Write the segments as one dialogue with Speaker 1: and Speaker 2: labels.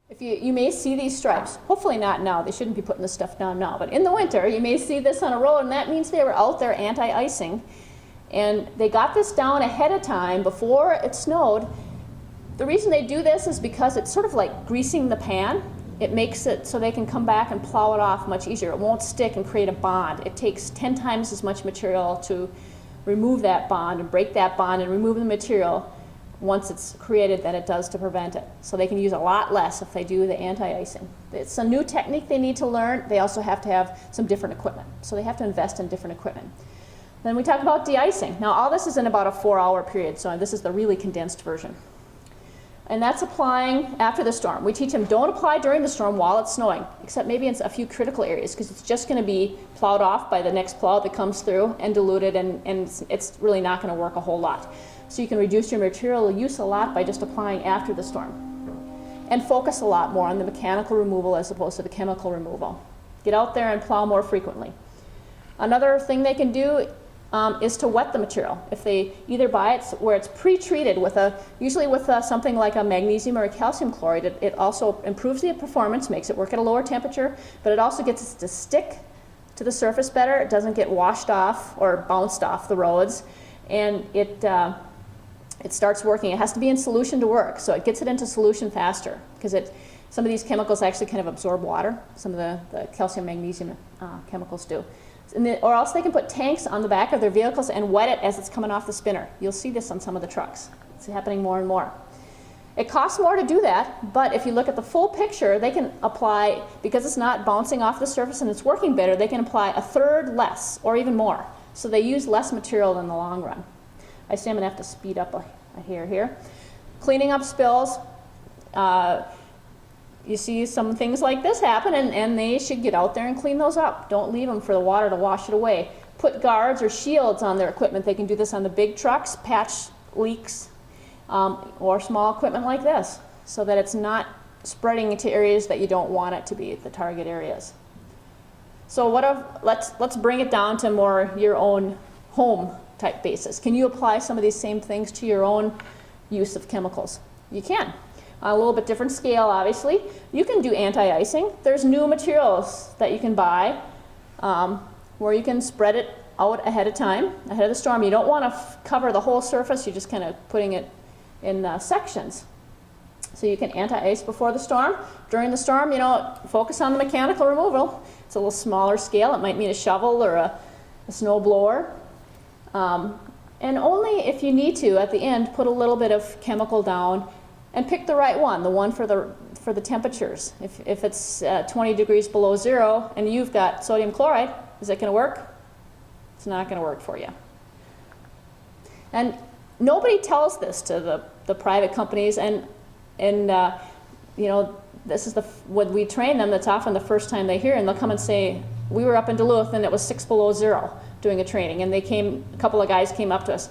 Speaker 1: If you may see these stripes, hopefully not now, they shouldn't be putting this stuff down now, but in the winter you may see this on a road, and that means they were out there anti-icing. And they got this down ahead of time before it snowed. The reason they do this is because it's sort of like greasing the pan. It makes it so they can come back and plow it off much easier. It won't stick and create a bond. It takes 10 times as much material to remove that bond and break that bond and remove the material once it's created than it does to prevent it. So they can use a lot less if they do the anti-icing. It's a new technique they need to learn. They also have to have some different equipment. So they have to invest in different equipment. Then we talk about de-icing. Now all this is in about a 4-hour period, so this is the really condensed version. And that's applying after the storm. We teach them don't apply during the storm while it's snowing, except maybe in a few critical areas, because it's just going to be plowed off by the next plow that comes through and diluted, and it's really not going to work a whole lot. So you can reduce your material use a lot by just applying after the storm. And focus a lot more on the mechanical removal as opposed to the chemical removal. Get out there and plow more frequently. Another thing they can do is to wet the material. If they either buy it where it's pre-treated with usually with something like a magnesium or a calcium chloride, it also improves the performance, makes it work at a lower temperature, but it also gets it to stick to the surface better. It doesn't get washed off or bounced off the roads, and it starts working. It has to be in solution to work, so it gets it into solution faster, because some of these chemicals actually kind of absorb water. Some of the calcium magnesium chemicals do. Or else they can put tanks on the back of their vehicles and wet it as it's coming off the spinner. You'll see this on some of the trucks. It's happening more and more. It costs more to do that, but if you look at the full picture, they can apply, because it's not bouncing off the surface and it's working better, they can apply 1/3 less or even more. So they use less material in the long run. I say I'm going to have to speed up a hair here. Cleaning up spills. You see some things like this happen, and they should get out there and clean those up. Don't leave them for the water to wash it away. Put guards or shields on their equipment. They can do this on the big trucks, patch leaks, or small equipment like this, so that it's not spreading into areas that you don't want it to be, the target areas. So let's bring it down to more your own home type basis. Can you apply some of these same things to your own use of chemicals? You can. On a little bit different scale, obviously. You can do anti-icing. There's new materials that you can buy where you can spread it out ahead of time, ahead of the storm. You don't want to cover the whole surface. You're just kind of putting it in sections. So you can anti-ice before the storm. During the storm, focus on the mechanical removal. It's a little smaller scale. It might mean a shovel or a snow blower. And only if you need to, at the end, put a little bit of chemical down. And pick the right one, the one for the temperatures. If it's 20 degrees below zero and you've got sodium chloride, is it going to work? It's not going to work for you. And nobody tells this to the private companies, and this is when we train them, that's often the first time they hear, and they'll come and say, we were up in Duluth and it was 6 below zero doing a training, and a couple of guys came up to us.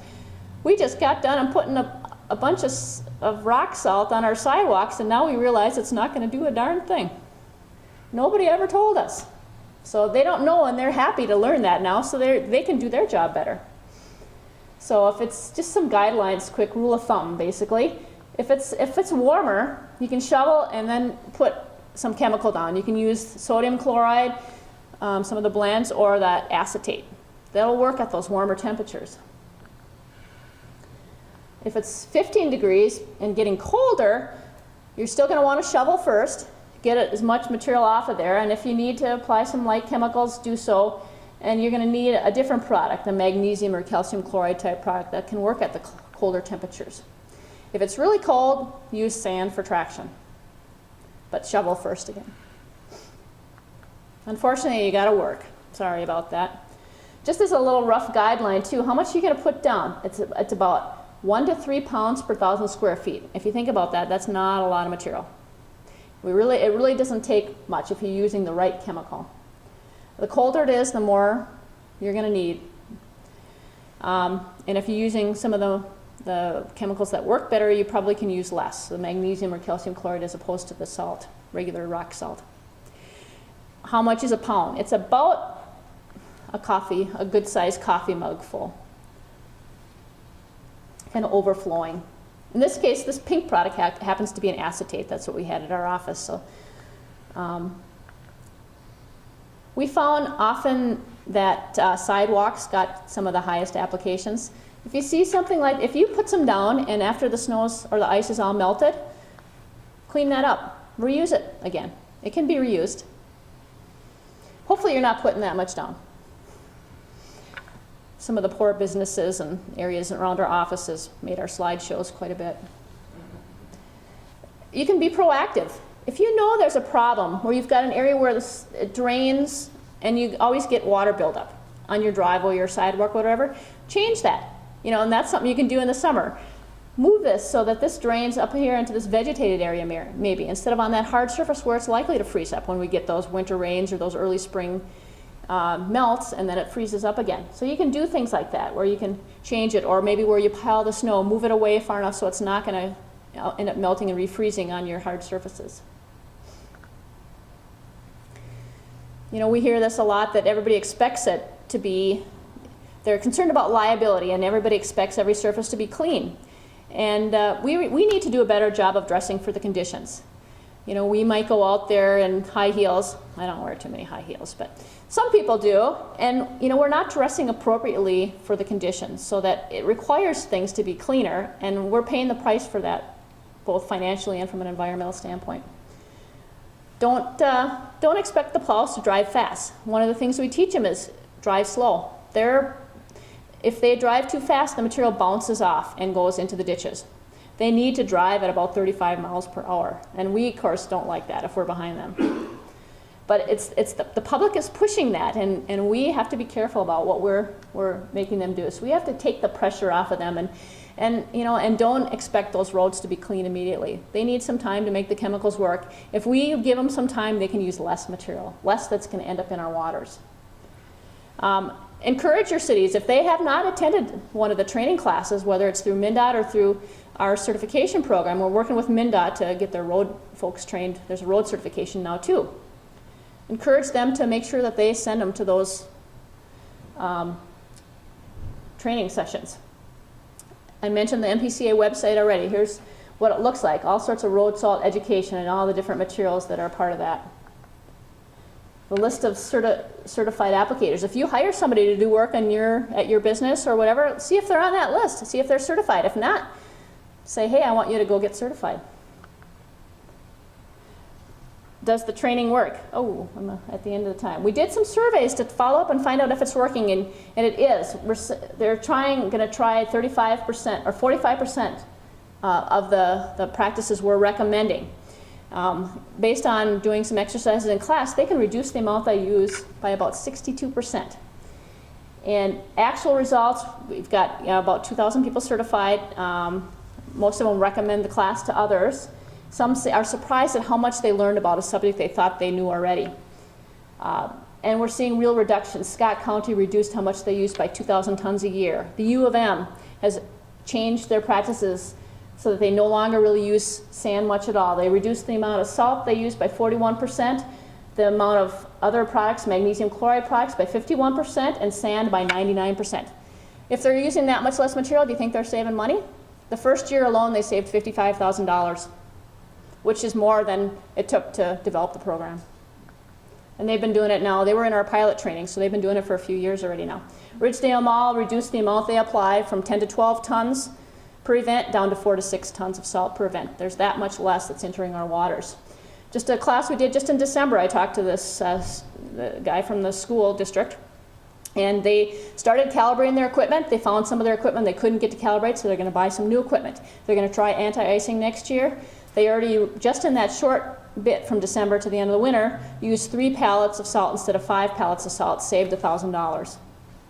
Speaker 1: We just got done and putting a bunch of rock salt on our sidewalks, and now we realize it's not going to do a darn thing. Nobody ever told us. So they don't know, and they're happy to learn that now, so they can do their job better. So if it's just some guidelines, quick rule of thumb, basically. If it's warmer, you can shovel and then put some chemical down. You can use sodium chloride, some of the blends, or that acetate. That'll work at those warmer temperatures. If it's 15 degrees and getting colder, you're still going to want to shovel first, get as much material off of there, and if you need to apply some light chemicals, do so. And you're going to need a different product, a magnesium or calcium chloride type product that can work at the colder temperatures. If it's really cold, use sand for traction, but shovel first again. Unfortunately, you got to work. Sorry about that. Just as a little rough guideline too, how much are you going to put down? It's about 1 to 3 pounds per 1,000 square feet. If you think about that, that's not a lot of material. It really doesn't take much if you're using the right chemical. The colder it is, the more you're going to need. And if you're using some of the chemicals that work better, you probably can use less, the magnesium or calcium chloride as opposed to the salt, regular rock salt. How much is a pound? It's about a good sized coffee mug full. Kind of overflowing In this case, this pink product happens to be an acetate. That's what we had at our office. So we found often that sidewalks got some of the highest applications. If you see something like, if you put some down and after the snows or the ice is all melted, clean that up, reuse it again. It can be reused. Hopefully you're not putting that much down. Some of the poor businesses and areas around our offices made our slideshows quite a bit. You can be proactive. If you know there's a problem where you've got an area where it drains and you always get water buildup on your driveway, your sidewalk, whatever, change that. You know, and that's something you can do in the summer. Move this so that this drains up here into this vegetated area maybe, instead of on that hard surface where it's likely to freeze up when we get those winter rains or those early spring melts and then it freezes up again. So you can do things like that where you can change it, or maybe where you pile the snow, move it away far enough so it's not going to end up melting and refreezing on your hard surfaces. You know, we hear this a lot that everybody expects it to be, they're concerned about liability and everybody expects every surface to be clean. And we need to do a better job of dressing for the conditions. You know, we might go out there in high heels. I don't wear too many high heels, but some people do. And, you know, we're not dressing appropriately for the conditions, so that it requires things to be cleaner, and we're paying the price for that, both financially and from an environmental standpoint. Don't expect the plows to drive fast. One of the things we teach them is drive slow. If they drive too fast, the material bounces off and goes into the ditches. They need to drive at about 35 miles per hour. And we, of course, don't like that if we're behind them. But the public is pushing that, and we have to be careful about what we're making them do. So we have to take the pressure off of them, and don't expect those roads to be clean immediately. They need some time to make the chemicals work. If we give them some time, they can use less material, less that's going to end up in our waters. Encourage your cities, if they have not attended one of the training classes, whether it's through MnDOT or through our certification program. We're working with MnDOT to get their road folks trained. There's a road certification now too. Encourage them to make sure that they send them to those training sessions. I mentioned the MPCA website already. Here's what it looks like, all sorts of road salt education and all the different materials that are part of that. The list of certified applicators. If you hire somebody to do work at your business or whatever, see if they're on that list, see if they're certified. If not, say, hey, I want you to go get certified. Does the training work? Oh, I'm at the end of the time. We did some surveys to follow up and find out if it's working, and it is. They're going to try 35% or 45% of the practices we're recommending. Based on doing some exercises in class, they can reduce the amount they use by about 62%. And actual results, we've got about 2,000 people certified. Most of them recommend the class to others. Some are surprised at how much they learned about a subject they thought they knew already. And we're seeing real reductions. Scott County reduced how much they used by 2,000 tons a year. The U of M has changed their practices so that they no longer really use sand much at all. They reduced the amount of salt they use by 41%, the amount of other products, magnesium chloride products, by 51%, and sand by 99%. If they're using that much less material, do you think they're saving money? The first year alone, they saved $55,000, which is more than it took to develop the program. And they've been doing it now. They were in our pilot training, so they've been doing it for a few years already now. Ridgedale Mall reduced the amount they apply from 10 to 12 tons per event down to 4 to 6 tons of salt per event. There's that much less that's entering our waters. Just a class we did just in December, I talked to this the guy from the school district, and they started calibrating their equipment. They found some of their equipment they couldn't get to calibrate, so they're going to buy some new equipment. They're going to try anti-icing next year. They already, just in that short bit from December to the end of the winter, used 3 pallets of salt instead of 5 pallets of salt, saved $1,000.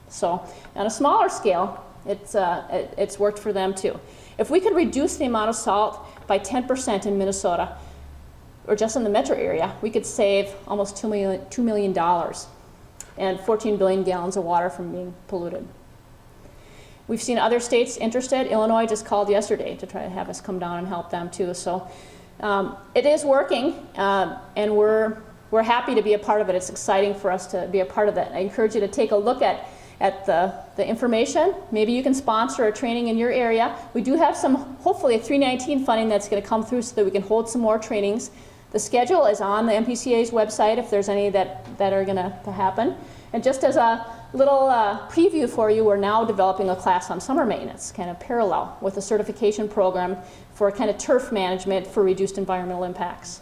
Speaker 1: So on a smaller scale, it's worked for them too. If we could reduce the amount of salt by 10% in Minnesota, or just in the metro area, we could save almost $2 million and 14 billion gallons of water from being polluted. We've seen other states interested. Illinois just called yesterday to try to have us come down and help them too. So it is working, and we're happy to be a part of it. It's exciting for us to be a part of that. I encourage you to take a look at at the information. Maybe you can sponsor a training in your area. We do have some, hopefully, a 319 funding that's going to come through so that we can hold some more trainings. The schedule is on the MPCA's website if there's any that are going to happen. And just as a little preview for you, we're now developing a class on summer maintenance, kind of parallel with a certification program for kind of turf management for reduced environmental impacts.